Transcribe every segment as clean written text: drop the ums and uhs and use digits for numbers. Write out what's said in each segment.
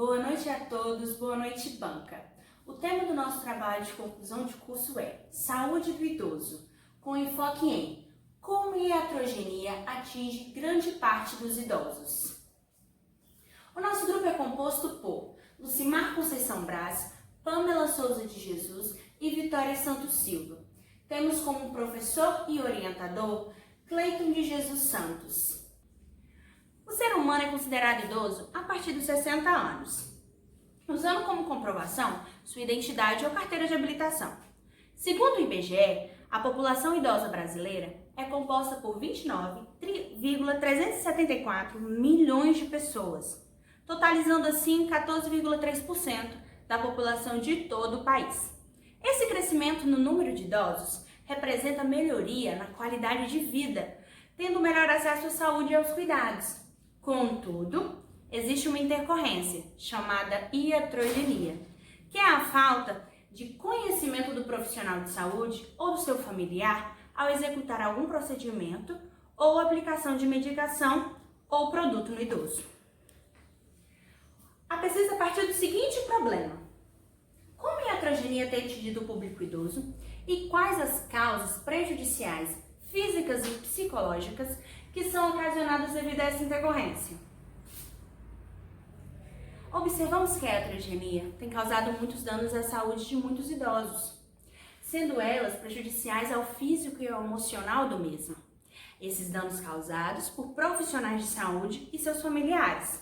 Boa noite a todos, boa noite banca. O tema do nosso trabalho de conclusão de curso é Saúde do Idoso, com enfoque em como a iatrogenia atinge grande parte dos idosos. O nosso grupo é composto por Lucimar Conceição Braz, Pamela Souza de Jesus e Vitória Santos Silva. Temos como professor e orientador Cleiton de Jesus Santos. O ser humano é considerado idoso a partir dos 60 anos, usando como comprovação sua identidade ou carteira de habilitação. Segundo o IBGE, a população idosa brasileira é composta por 29,374 milhões de pessoas, totalizando assim 14,3% da população de todo o país. Esse crescimento no número de idosos representa melhoria na qualidade de vida, tendo melhor acesso à saúde e aos cuidados. Contudo, existe uma intercorrência, chamada iatrogenia, que é a falta de conhecimento do profissional de saúde ou do seu familiar ao executar algum procedimento ou aplicação de medicação ou produto no idoso. A pesquisa partiu do seguinte problema: como a iatrogenia tem atingido o público idoso e quais as causas prejudiciais físicas e psicológicas que são ocasionadas devido a essa intercorrência? Observamos que a iatrogenia tem causado muitos danos à saúde de muitos idosos, sendo elas prejudiciais ao físico e ao emocional do mesmo. Esses danos causados por profissionais de saúde e seus familiares.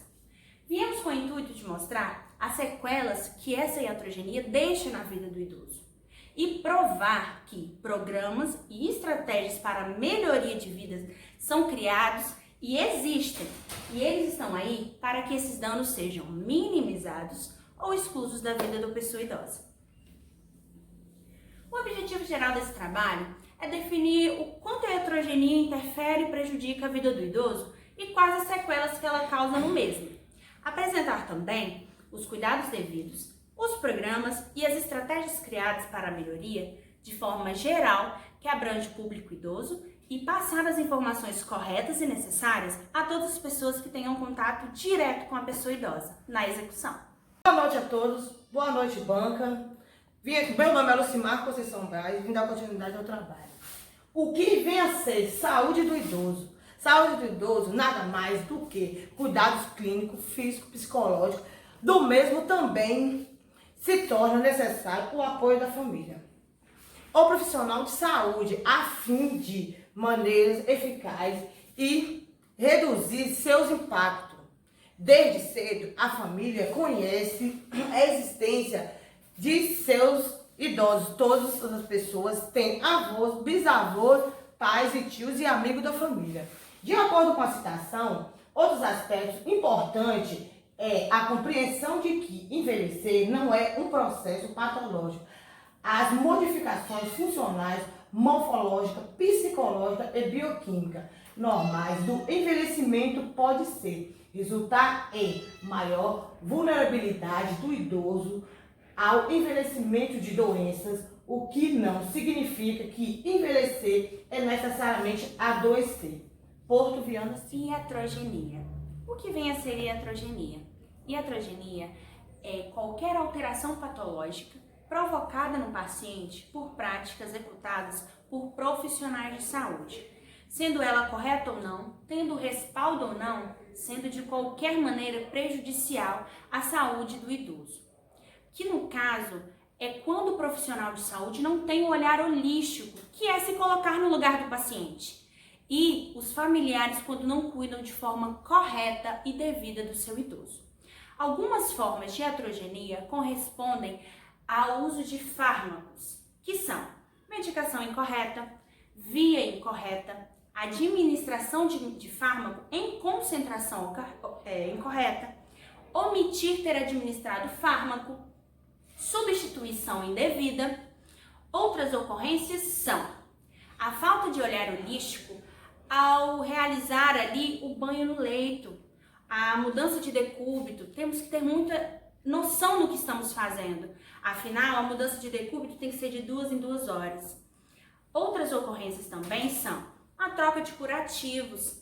Viemos com o intuito de mostrar as sequelas que essa iatrogenia deixa na vida do idoso e provar que programas e estratégias para a melhoria de vidas são criados e existem, e eles estão aí para que esses danos sejam minimizados ou exclusos da vida da pessoa idosa. O objetivo geral desse trabalho é definir o quanto a iatrogenia interfere e prejudica a vida do idoso e quais as sequelas que ela causa no mesmo. Apresentar também os cuidados devidos, os programas e as estratégias criadas para a melhoria de forma geral que abrange o público idoso e passar as informações corretas e necessárias a todas as pessoas que tenham contato direto com a pessoa idosa na execução. Boa noite a todos, boa noite banca. Meu nome é Lucimar Conceição Braz e vim dar continuidade ao trabalho. O que vem a ser saúde do idoso? Saúde do idoso nada mais do que cuidados clínicos, físicos, psicológicos. Do mesmo também se torna necessário o apoio da família. O profissional de saúde, a fim de maneiras eficazes e reduzir seus impactos. Desde cedo, a família conhece a existência de seus idosos. Todas as pessoas têm avós, bisavós, pais e tios e amigos da família. De acordo com a citação, outros aspectos importantes é a compreensão de que envelhecer não é um processo patológico. As modificações funcionais, morfológicas, psicológicas e bioquímicas normais do envelhecimento pode resultar em maior vulnerabilidade do idoso ao envelhecimento de doenças, o que não significa que envelhecer é necessariamente adoecer. Porto Viana. Iatrogenia. O que vem a ser iatrogenia? Iatrogenia é qualquer alteração patológica provocada no paciente por práticas executadas por profissionais de saúde, sendo ela correta ou não, tendo respaldo ou não, sendo de qualquer maneira prejudicial à saúde do idoso. Que no caso é quando o profissional de saúde não tem um olhar holístico, que é se colocar no lugar do paciente, e os familiares quando não cuidam de forma correta e devida do seu idoso. Algumas formas de iatrogenia correspondem ao uso de fármacos, que são medicação incorreta, via incorreta, administração de fármaco em concentração incorreta, omitir ter administrado fármaco, substituição indevida. Outras ocorrências são a falta de olhar holístico ao realizar ali o banho no leito, a mudança de decúbito. Temos que ter muita noção do que estamos fazendo. Afinal, a mudança de decúbito tem que ser de 2 em 2 horas. Outras ocorrências também são a troca de curativos,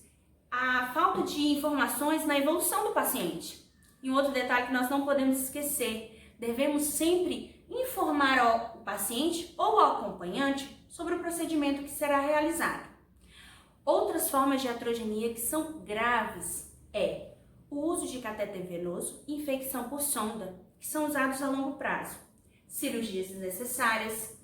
a falta de informações na evolução do paciente, E um outro detalhe que nós não podemos esquecer, devemos sempre informar o paciente ou o acompanhante sobre o procedimento que será realizado. Outras formas de iatrogenia que são graves é o uso de catéter venoso e infecção por sonda, que são usados a longo prazo, cirurgias desnecessárias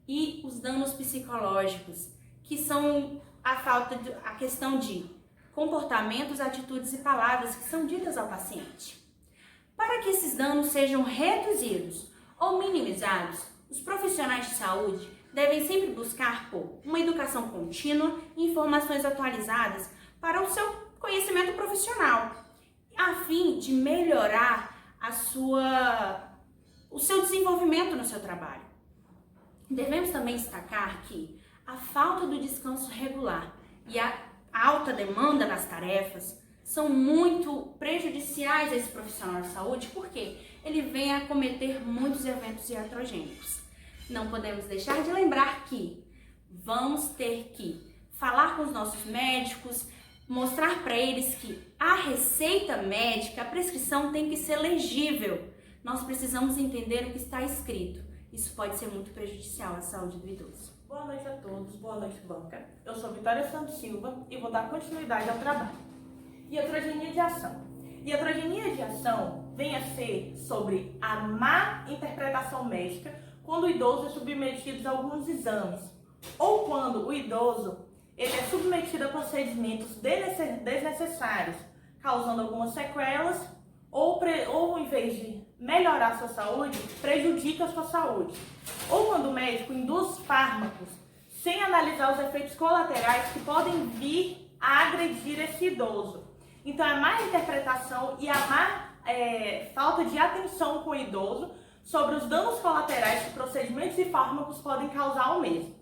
e os danos psicológicos, que são a questão de comportamentos, atitudes e palavras que são ditas ao paciente. Para que esses danos sejam reduzidos ou minimizados, os profissionais de saúde devem sempre buscar por uma educação contínua e informações atualizadas para o seu conhecimento profissional, a fim de melhorar o seu desenvolvimento no seu trabalho. Devemos também destacar que a falta do descanso regular e a alta demanda nas tarefas são muito prejudiciais a esse profissional de saúde, porque ele vem a cometer muitos eventos iatrogênicos. Não podemos deixar de lembrar que vamos ter que falar com os nossos médicos, mostrar para eles que a receita médica, a prescrição tem que ser legível. Nós precisamos entender o que está escrito. Isso pode ser muito prejudicial à saúde do idoso. Boa noite a todos, boa noite, banca. Eu sou Vitória Santos Silva e vou dar continuidade ao trabalho. Iatrogenia de ação. Iatrogenia de ação vem a ser sobre a má interpretação médica quando o idoso é submetido a alguns exames ou quando o idoso ele é submetido a procedimentos desnecessários, causando algumas sequelas ou em vez de melhorar a sua saúde, prejudica a sua saúde. Ou quando o médico induz fármacos sem analisar os efeitos colaterais que podem vir a agredir esse idoso. Então, a má interpretação e a má falta de atenção com o idoso sobre os danos colaterais que procedimentos e fármacos podem causar ao mesmo.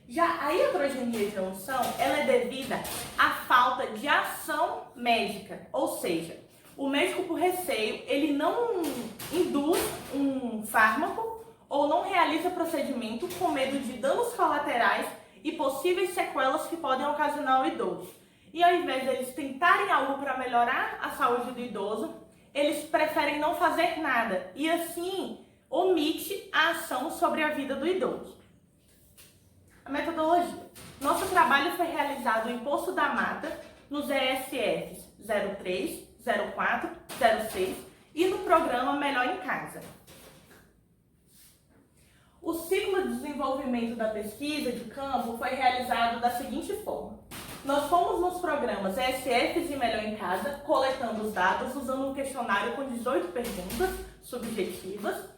Já a iatrogenia de ação, ela é devida à falta de ação médica, ou seja, o médico por receio, ele não induz um fármaco ou não realiza procedimento com medo de danos colaterais e possíveis sequelas que podem ocasionar ao idoso. E ao invés deles tentarem algo para melhorar a saúde do idoso, eles preferem não fazer nada e assim omite a ação sobre a vida do idoso. A metodologia. Nosso trabalho foi realizado em Poço da Mata, nos ESFs 03, 04, 06 e no programa Melhor em Casa. O ciclo de desenvolvimento da pesquisa de campo foi realizado da seguinte forma. Nós fomos nos programas ESFs e Melhor em Casa, coletando os dados usando um questionário com 18 perguntas subjetivas.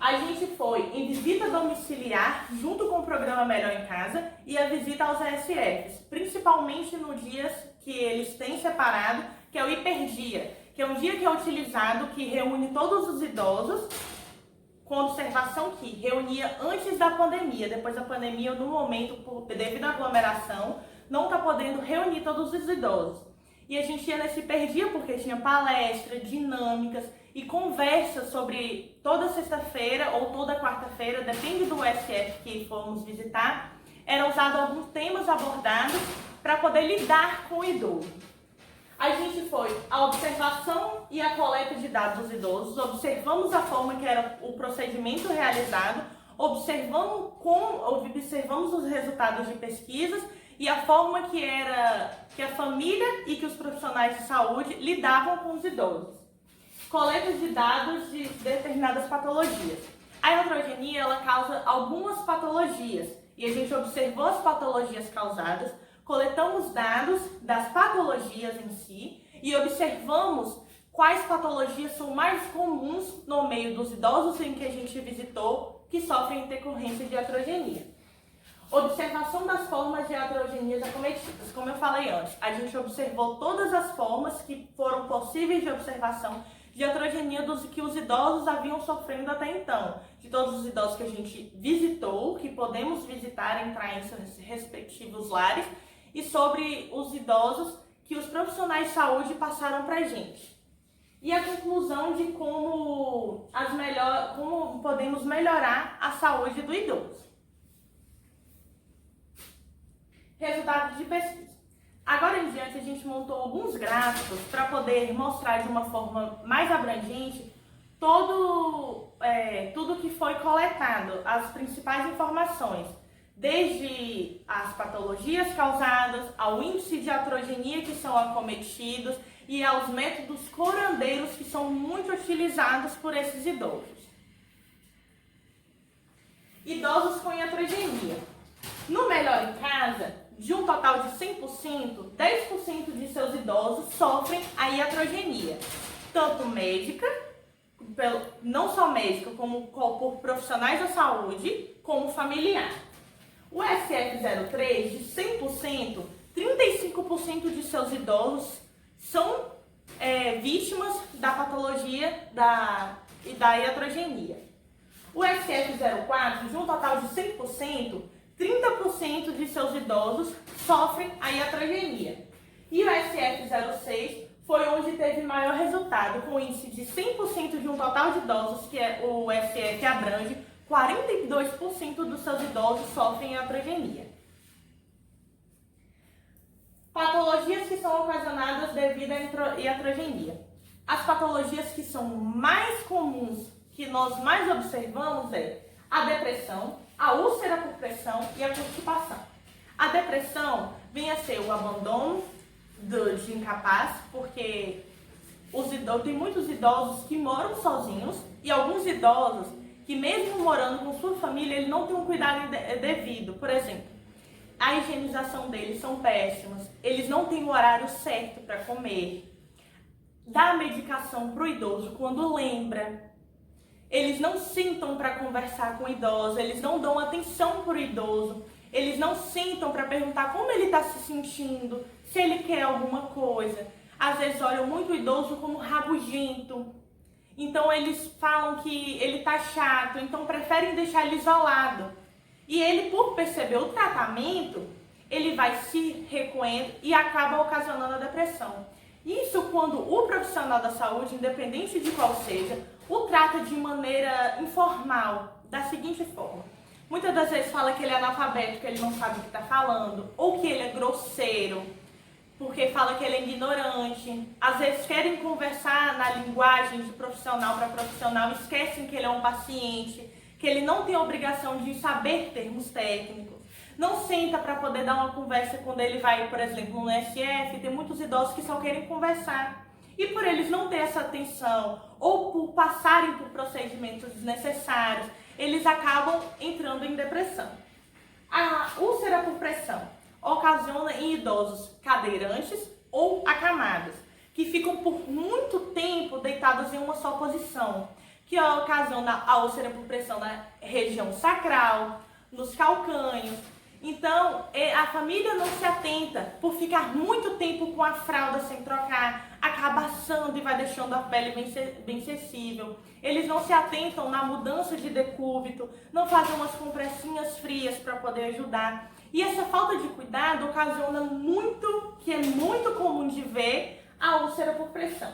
A gente foi em visita domiciliar junto com o programa Melhor em Casa e a visita aos ESFs, principalmente nos dias que eles têm separado, que é o hiperdia, que é um dia que é utilizado, que reúne todos os idosos, com observação que reunia antes da pandemia. Depois da pandemia, no momento, devido à aglomeração, não está podendo reunir todos os idosos. E a gente ia nesse hiperdia porque tinha palestra, dinâmicas e conversas sobre toda sexta-feira ou toda quarta-feira, depende do SF que formos visitar, eram usados alguns temas abordados para poder lidar com o idoso. A gente foi à observação e à coleta de dados dos idosos, observamos a forma que era o procedimento realizado, observamos os resultados de pesquisas e a forma que a família e que os profissionais de saúde lidavam com os idosos. Coleta de dados de determinadas patologias. A iatrogenia, ela causa algumas patologias e a gente observou as patologias causadas, coletamos dados das patologias em si e observamos quais patologias são mais comuns no meio dos idosos em que a gente visitou que sofrem decorrência de iatrogenia. Observação das formas de iatrogenias acometidas. Como eu falei antes, a gente observou todas as formas que foram possíveis de observação de iatrogenia dos que os idosos haviam sofrendo até então. De todos os idosos que a gente visitou, que podemos visitar, entrar em seus respectivos lares, e sobre os idosos que os profissionais de saúde passaram para a gente. E a conclusão de como podemos melhorar a saúde do idoso. Resultados de pesquisa. Agora em diante, a gente montou alguns gráficos para poder mostrar de uma forma mais abrangente tudo que foi coletado, as principais informações, desde as patologias causadas, ao índice de atrogenia que são acometidos e aos métodos curandeiros que são muito utilizados por esses idosos. Idosos com iatrogenia. No Melhor em Casa, de um total de 100%, 10% de seus idosos sofrem a iatrogenia, tanto médica, não só médica, como por profissionais da saúde, como familiar. O SF03, de 100%, 35% de seus idosos são vítimas da patologia da iatrogenia. O SF04, de um total de 100%, 30% de seus idosos sofrem a iatrogenia. E o SF06 foi onde teve maior resultado, com índice de 100% de um total de idosos, que o SF abrange, 42% dos seus idosos sofrem iatrogenia. Patologias que são ocasionadas devido à iatrogenia. As patologias que são mais comuns, que nós mais observamos, é a depressão, a úlcera por pressão e a constipação. A depressão vem a ser o abandono de incapaz, porque tem muitos idosos que moram sozinhos e alguns idosos que mesmo morando com sua família, ele não tem um cuidado devido. Por exemplo, a higienização deles são péssimas, eles não têm o horário certo para comer, dá medicação para o idoso quando lembra, eles não sentam para conversar com o idoso, eles não dão atenção para o idoso, eles não sentam para perguntar como ele está se sentindo, se ele quer alguma coisa. Às vezes olham muito o idoso como rabugento, então eles falam que ele está chato, então preferem deixar ele isolado. E ele, por perceber o tratamento, ele vai se recolhendo e acaba ocasionando a depressão. Isso quando o profissional da saúde, independente de qual seja, o trata de maneira informal, da seguinte forma. Muitas das vezes fala que ele é analfabeto, que ele não sabe o que está falando, ou que ele é grosseiro, porque fala que ele é ignorante. Às vezes querem conversar na linguagem de profissional para profissional, esquecem que ele é um paciente, que ele não tem a obrigação de saber termos técnicos. Não senta para poder dar uma conversa quando ele vai, por exemplo, no SF, tem muitos idosos que só querem conversar. E por eles não terem essa atenção, ou por passarem por procedimentos desnecessários, eles acabam entrando em depressão. A úlcera por pressão ocasiona em idosos cadeirantes ou acamados, que ficam por muito tempo deitados em uma só posição, que ocasiona a úlcera por pressão na região sacral, nos calcânhos. Então, a família não se atenta por ficar muito tempo com a fralda sem trocar, acaba assando e vai deixando a pele bem sensível. Eles não se atentam na mudança de decúbito, não fazem umas compressinhas frias para poder ajudar. E essa falta de cuidado ocasiona que é muito comum de ver, a úlcera por pressão.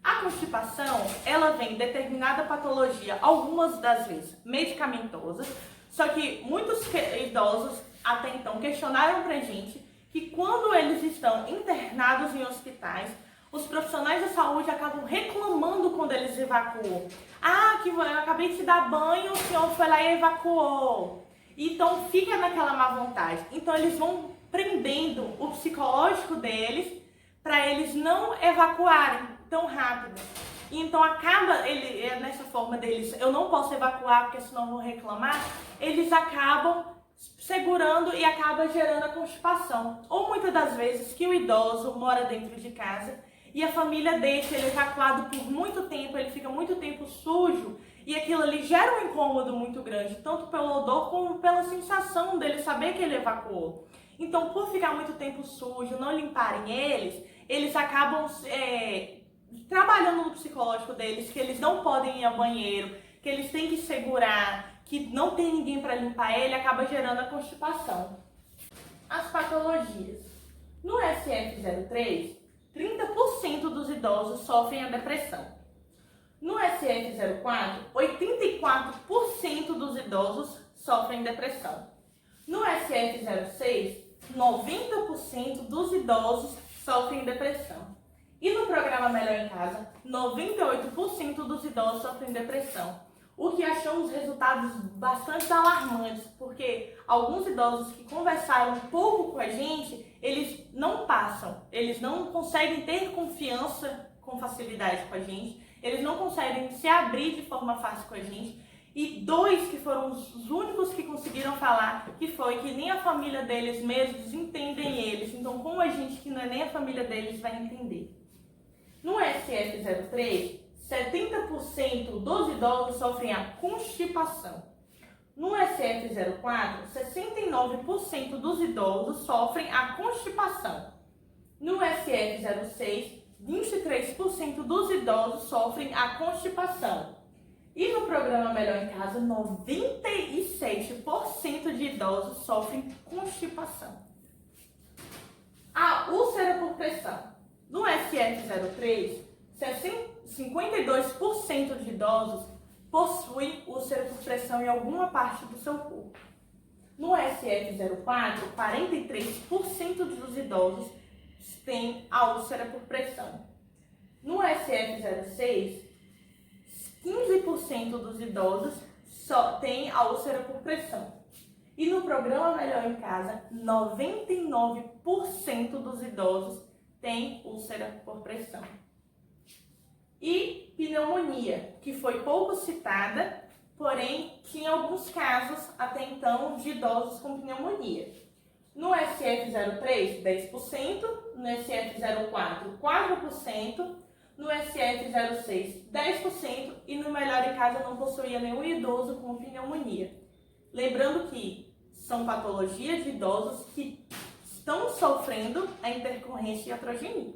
A constipação, ela vem de determinada patologia, algumas das vezes medicamentosas, só que muitos idosos até então questionaram pra gente que quando eles estão internados em hospitais, os profissionais da saúde acabam reclamando quando eles evacuam. Ah, que eu acabei de te dar banho, o senhor foi lá e evacuou. Então fica naquela má vontade. Então eles vão prendendo o psicológico deles para eles não evacuarem tão rápido. Então acaba nessa forma deles, eu não posso evacuar porque senão vão reclamar, eles acabam segurando e acaba gerando a constipação. Ou muitas das vezes que o idoso mora dentro de casa e a família deixa ele evacuado por muito tempo, ele fica muito tempo sujo e aquilo ali gera um incômodo muito grande, tanto pelo odor como pela sensação dele saber que ele evacuou. Então, por ficar muito tempo sujo, não limparem eles acabam trabalhando no psicológico deles, que eles não podem ir ao banheiro, que eles têm que segurar, que não tem ninguém para limpar ele, acaba gerando a constipação. As patologias. No SF03, 30% dos idosos sofrem a depressão. No SF04, 84% dos idosos sofrem depressão. No SF06, 90% dos idosos sofrem depressão. E no programa Melhor em Casa, 98% dos idosos sofrem depressão. O que achamos resultados bastante alarmantes, porque alguns idosos que conversaram um pouco com a gente, eles não passam, eles não conseguem ter confiança com facilidade com a gente, eles não conseguem se abrir de forma fácil com a gente. E 2 que foram os únicos que conseguiram falar, que foi que nem a família deles mesmos entendem eles. Então, como a gente que não é nem a família deles vai entender? No SF03, 70% dos idosos sofrem a constipação. No SF04, 69% dos idosos sofrem a constipação. No SF06, 23% dos idosos sofrem a constipação. E no programa Melhor em Casa, 97% de idosos sofrem constipação. A úlcera por pressão. No SF03, 52% de idosos possuem úlcera por pressão em alguma parte do seu corpo. No SF04, 43% dos idosos têm a úlcera por pressão. No SF06, 15% dos idosos só têm a úlcera por pressão. E no programa Melhor em Casa, 99% dos idosos têm úlcera por pressão. E pneumonia, que foi pouco citada, porém tinha alguns casos até então de idosos com pneumonia. No SF03, 10%, no SF04, 4%, no SF06, 10% e no Melhor em Casa não possuía nenhum idoso com pneumonia. Lembrando que são patologias de idosos que estão sofrendo a intercorrência iatrogenia.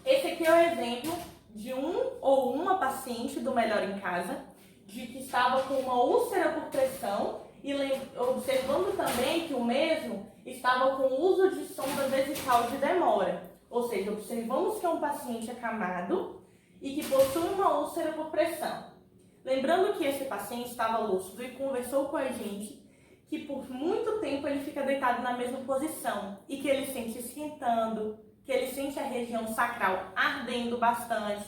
Esse aqui é o exemplo de um ou uma paciente do Melhor em Casa, de que estava com uma úlcera por pressão e observando também que o mesmo estava com o uso de sonda vesical de demora. Ou seja, observamos que é um paciente acamado e que possui uma úlcera por pressão. Lembrando que esse paciente estava lúcido e conversou com a gente que por muito tempo ele fica deitado na mesma posição e que ele sente esquentando, que ele sente a região sacral ardendo bastante.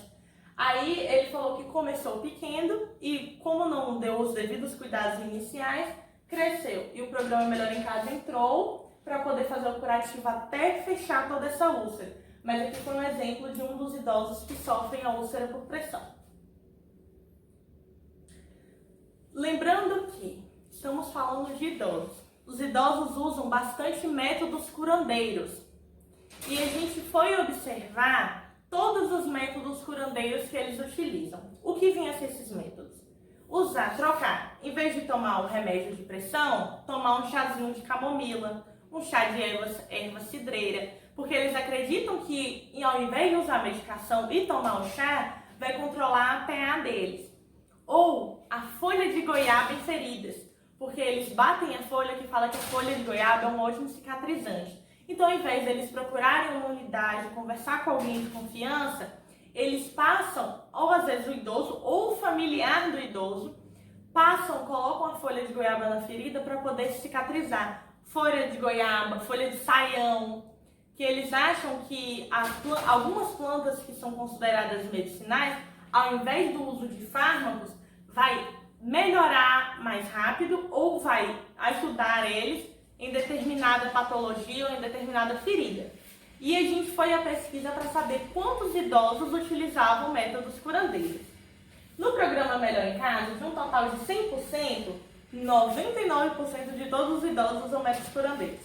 Aí ele falou que começou pequeno e como não deu os devidos cuidados iniciais, cresceu. E o programa Melhor em Casa entrou para poder fazer o curativo até fechar toda essa úlcera. Mas aqui foi um exemplo de um dos idosos que sofrem a úlcera por pressão. Lembrando que estamos falando de idosos. Os idosos usam bastante métodos curandeiros. E a gente foi observar todos os métodos curandeiros que eles utilizam. O que vinha a ser esses métodos? Trocar, em vez de tomar um remédio de pressão, tomar um chazinho de camomila, um chá de erva cidreira, porque eles acreditam que ao invés de usar a medicação e tomar um chá, vai controlar a PA deles. Ou a folha de goiaba em feridas, porque eles batem a folha que fala que a folha de goiaba é um ótimo cicatrizante. Então, ao invés deles procurarem uma unidade, conversar com alguém de confiança, eles passam, ou às vezes o idoso ou o familiar do idoso, colocam a folha de goiaba na ferida para poder cicatrizar. Folha de goiaba, folha de saião, que eles acham que algumas plantas que são consideradas medicinais, ao invés do uso de fármacos, vai melhorar mais rápido ou vai ajudar eles em determinada patologia ou em determinada ferida. E a gente foi à pesquisa para saber quantos idosos utilizavam métodos curandeiros. No programa Melhor em Casa, de um total de 100%, 99% de todos os idosos usam métodos curandeiros.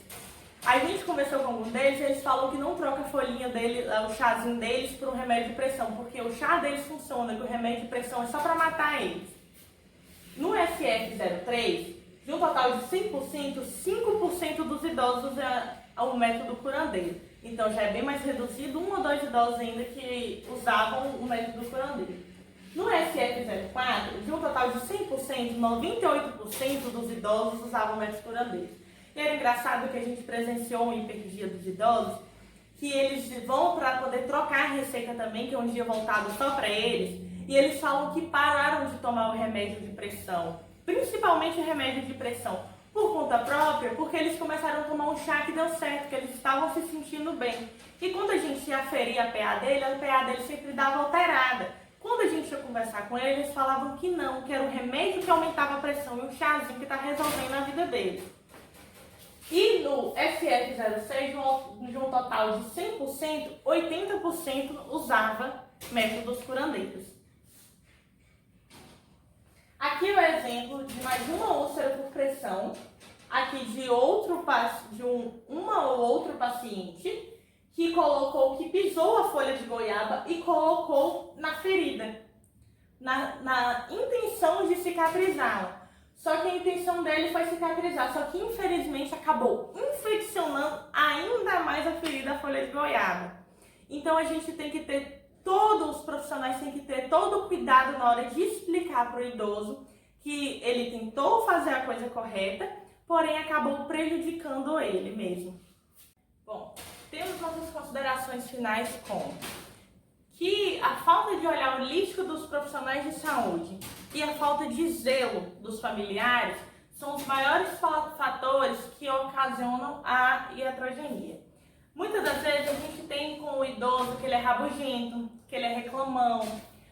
A gente conversou com algum deles e eles falam que não troca a folhinha dele, o chazinho deles, por um remédio de pressão, porque o chá deles funciona, que o remédio de pressão é só para matar eles. No SF03, de um total de 100%, 5% dos idosos usam o método curandeiro. Então já é bem mais reduzido, 1 ou 2 idosos ainda que usavam o método curandeiro. No SF04, de um total de 100%, 98% dos idosos usavam métodos curandeiros. E era engraçado que a gente presenciou um hiperdia dos idosos, que eles vão para poder trocar a receita também, que é um dia voltado só para eles, e eles falam que pararam de tomar o remédio de pressão, principalmente o remédio de pressão, por conta própria, porque eles começaram a tomar um chá que deu certo, que eles estavam se sentindo bem. E quando a gente ia aferir a PA dele sempre dava alterada. Quando a gente ia conversar com eles, eles falavam que não, que era um remédio que aumentava a pressão e um chazinho que está resolvendo a vida deles. E no FF06, de um total de 100%, 80% usava métodos curandeiros. Aqui o exemplo de mais uma úlcera por pressão, aqui de uma ou outro paciente que pisou a folha de goiaba e colocou na ferida, na intenção de cicatrizá-la. Só que a intenção dele foi cicatrizar, só que infelizmente acabou infeccionando ainda mais a ferida da folha de goiaba. Então a gente tem que ter, todos os profissionais têm que ter todo o cuidado na hora de explicar para o idoso que ele tentou fazer a coisa correta, porém acabou prejudicando ele mesmo. Bom, temos nossas considerações finais como que a falta de olhar holístico dos profissionais de saúde e a falta de zelo dos familiares são os maiores fatores que ocasionam a iatrogenia. Muitas das vezes a gente tem com o idoso que ele é rabugento, que ele é reclamão,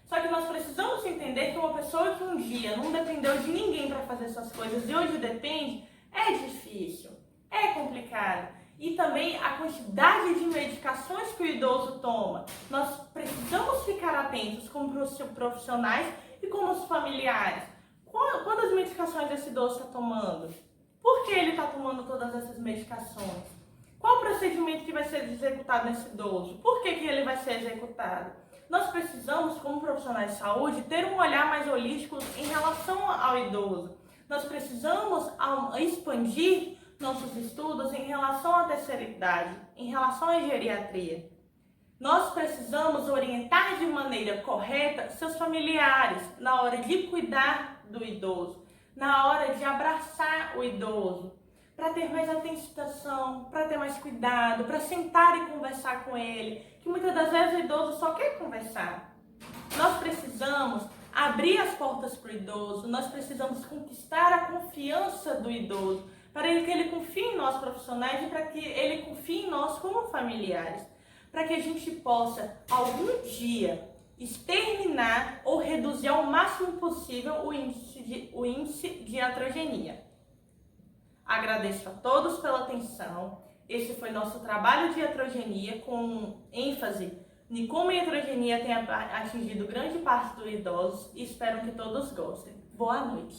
só que nós precisamos entender que uma pessoa que um dia não dependeu de ninguém para fazer essas coisas e hoje depende, é difícil, é complicado. E também a quantidade de medicações que o idoso toma. Nós precisamos ficar atentos como profissionais e como os familiares. Quantas medicações esse idoso está tomando? Por que ele está tomando todas essas medicações? Qual o procedimento que vai ser executado nesse idoso? Por que ele vai ser executado? Nós precisamos, como profissionais de saúde, ter um olhar mais holístico em relação ao idoso. Nós precisamos expandir nossos estudos em relação à terceira idade, em relação à geriatria. Nós precisamos orientar de maneira correta seus familiares na hora de cuidar do idoso, na hora de abraçar o idoso, para ter mais atenção, para ter mais cuidado, para sentar e conversar com ele, que muitas das vezes o idoso só quer conversar. Nós precisamos abrir as portas para o idoso, nós precisamos conquistar a confiança do idoso, para que ele confie em nós profissionais e para que ele confie em nós como familiares, para que a gente possa, algum dia, exterminar ou reduzir ao máximo possível o índice de iatrogenia. Agradeço a todos pela atenção. Esse foi nosso trabalho de iatrogenia com ênfase em como a iatrogenia tem atingido grande parte dos idosos e espero que todos gostem. Boa noite!